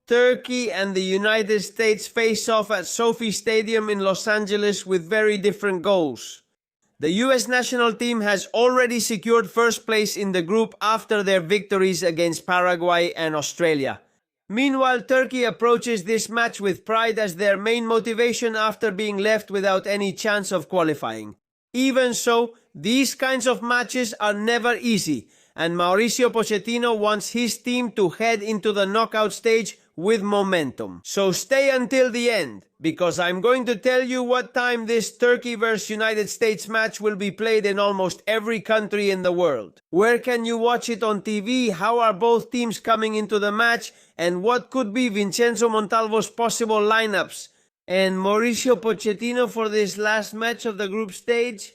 Turkey and the United States face off at SoFi Stadium in Los Angeles with very different goals. The US national team has already secured first place in the group after their victories against Paraguay and Australia. Meanwhile, Turkey approaches this match with pride as their main motivation after being left without any chance of qualifying. Even so, these kinds of matches are never easy, and Mauricio Pochettino wants his team to head into the knockout stage with momentum. So stay until the end, because I'm going to tell you what time this Turkey vs United States match will be played in almost every country in the world. Where can you watch it on TV? How are both teams coming into the match? And what could be Vincenzo Montalvo's possible lineups? And Mauricio Pochettino for this last match of the group stage?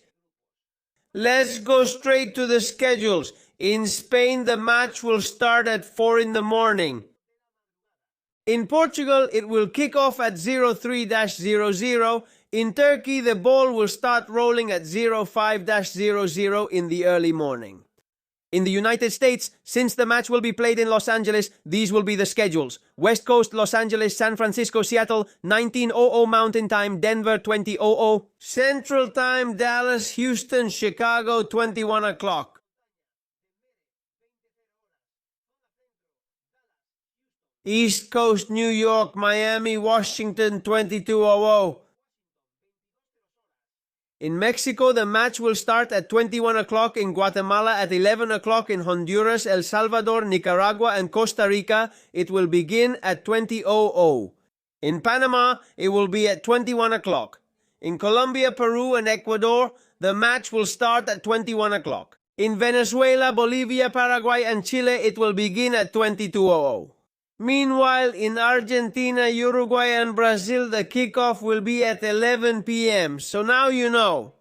Let's go straight to the schedules. In Spain, the match will start at 4 in the morning. In Portugal, it will kick off at 03-00. In Turkey, the ball will start rolling at 05-00 in the early morning. In the United States, since the match will be played in Los Angeles, these will be the schedules. West Coast, Los Angeles, San Francisco, Seattle, 19:00 Mountain Time, Denver, 20:00. Central Time, Dallas, Houston, Chicago, 21 o'clock. East Coast, New York, Miami, Washington, 22:00. In Mexico, the match will start at 21 o'clock, in Guatemala at 11 o'clock, in Honduras, El Salvador, Nicaragua, and Costa Rica, it will begin at 20:00. In Panama, it will be at 21 o'clock. In Colombia, Peru, and Ecuador, the match will start at 21 o'clock. In Venezuela, Bolivia, Paraguay, and Chile, it will begin at 22:00. Meanwhile, in Argentina, Uruguay, and Brazil, the kickoff will be at 11 p.m. So now you know.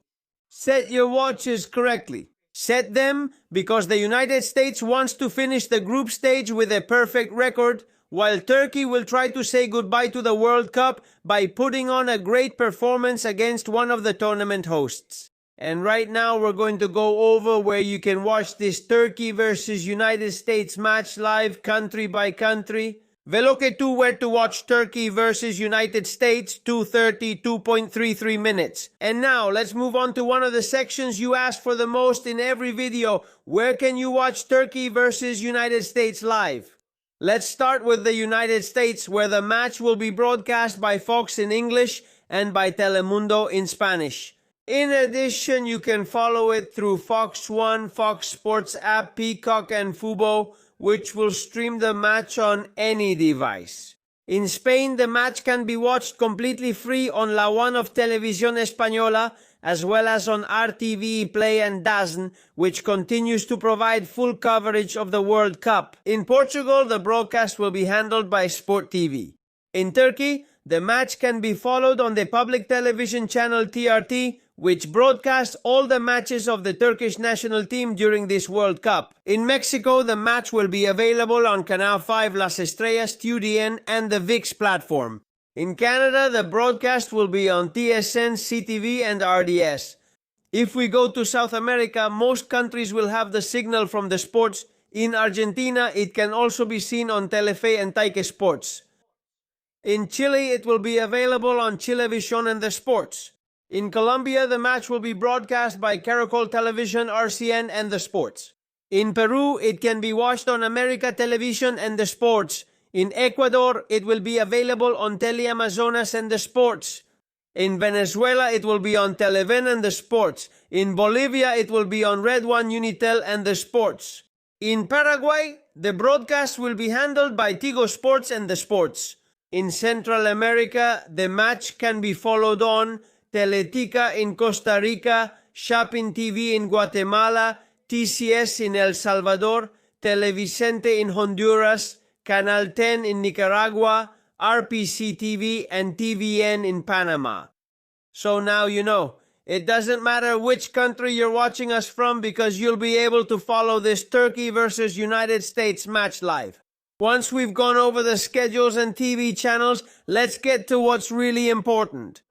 Set your watches correctly. Set them because the United States wants to finish the group stage with a perfect record, while Turkey will try to say goodbye to the World Cup by putting on a great performance against one of the tournament hosts. And right now we're going to go over where you can watch this Turkey versus United States match live country by country. Velo que tú where to watch Turkey versus United States, 2:30, 2.33 minutes. And now let's move on to one of the sections you ask for the most in every video. Where can you watch Turkey versus United States live? Let's start with the United States, where the match will be broadcast by Fox in English and by Telemundo in Spanish. In addition, you can follow it through Fox One, Fox Sports app, Peacock, and Fubo, which will stream the match on any device. In Spain, the match can be watched completely free on La One of Televisión Española, as well as on RTV Play and DAZN, which continues to provide full coverage of the World Cup. In Portugal, the broadcast will be handled by Sport TV. In Turkey, the match can be followed on the public television channel TRT, which broadcasts all the matches of the Turkish national team during this World Cup. In Mexico, the match will be available on Canal 5 Las Estrellas, TUDN, and the VIX platform. In Canada, the broadcast will be on TSN, CTV, and RDS. If we go to South America, most countries will have the signal from the sports. In Argentina, it can also be seen on Telefe and Taike Sports. In Chile, it will be available on Chilevisión and the Sports. In Colombia, the match will be broadcast by Caracol Television, RCN, and the Sports. In Peru, it can be watched on America Television and the Sports. In Ecuador, it will be available on Teleamazonas and the Sports. In Venezuela, it will be on Televen and the Sports. In Bolivia, it will be on Red One Unitel and the Sports. In Paraguay, the broadcast will be handled by Tigo Sports and the Sports. In Central America, the match can be followed on Teletica in Costa Rica, Shopping TV in Guatemala, TCS in El Salvador, Televicente in Honduras, Canal 10 in Nicaragua, RPC TV, and TVN in Panama. So now you know. It doesn't matter which country you're watching us from because you'll be able to follow this Turkey versus United States match live. Once we've gone over the schedules and TV channels, let's get to what's really important.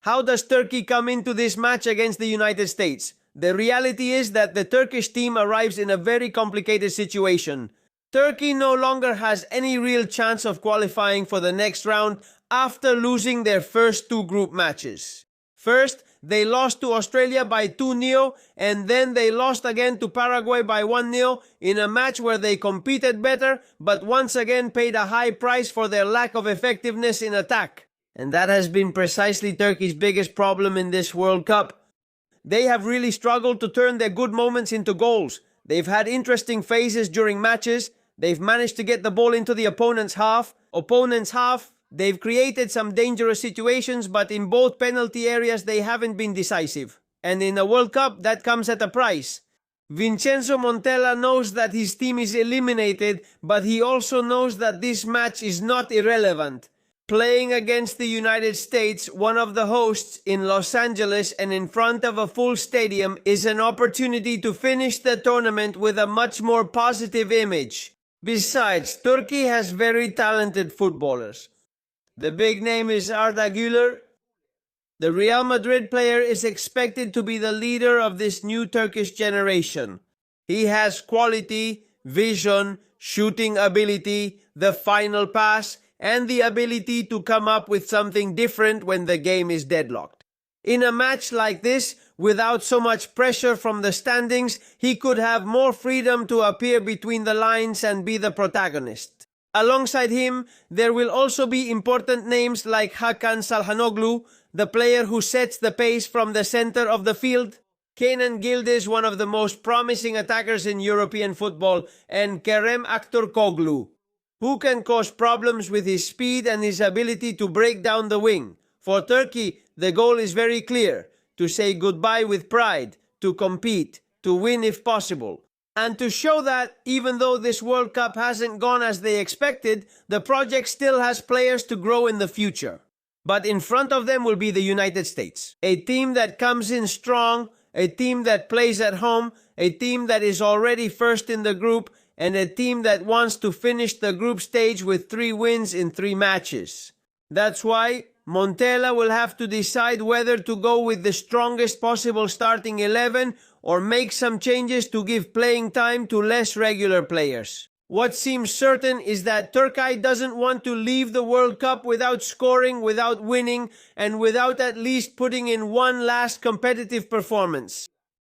How does Turkey come into this match against the United States? The reality is that the Turkish team arrives in a very complicated situation. Turkey no longer has any real chance of qualifying for the next round after losing their first two group matches. First, they lost to Australia by 2-0, and then they lost again to Paraguay by 1-0 in a match where they competed better, but once again paid a high price for their lack of effectiveness in attack. And that has been precisely Turkey's biggest problem in this World Cup. They have really struggled to turn their good moments into goals. They've had interesting phases during matches. They've managed to get the ball into the opponent's half. They've created some dangerous situations, but in both penalty areas they haven't been decisive. And in a World Cup, that comes at a price. Vincenzo Montella knows that his team is eliminated, but he also knows that this match is not irrelevant. Playing against the United States, one of the hosts, in Los Angeles and in front of a full stadium is an opportunity to finish the tournament with a much more positive image. Besides, Turkey has very talented footballers. The big name is Arda Güler. The Real Madrid player is expected to be the leader of this new Turkish generation. He has quality, vision, shooting ability, the final pass, and the ability to come up with something different when the game is deadlocked. In a match like this, without so much pressure from the standings, he could have more freedom to appear between the lines and be the protagonist. Alongside him, there will also be important names like Hakan Çalhanoğlu, the player who sets the pace from the center of the field, Kenan Yildiz, one of the most promising attackers in European football, and Kerem Aktürkoğlu, who can cause problems with his speed and his ability to break down the wing. For Turkey, the goal is very clear: to say goodbye with pride, to compete, to win if possible. And to show that, even though this World Cup hasn't gone as they expected, the project still has players to grow in the future. But in front of them will be the United States, a team that comes in strong, a team that plays at home, a team that is already first in the group, and a team that wants to finish the group stage with 3 wins in 3 matches. That's why Montella will have to decide whether to go with the strongest possible starting 11 or make some changes to give playing time to less regular players. What seems certain is that Turkey doesn't want to leave the World Cup without scoring, without winning, and without at least putting in one last competitive performance.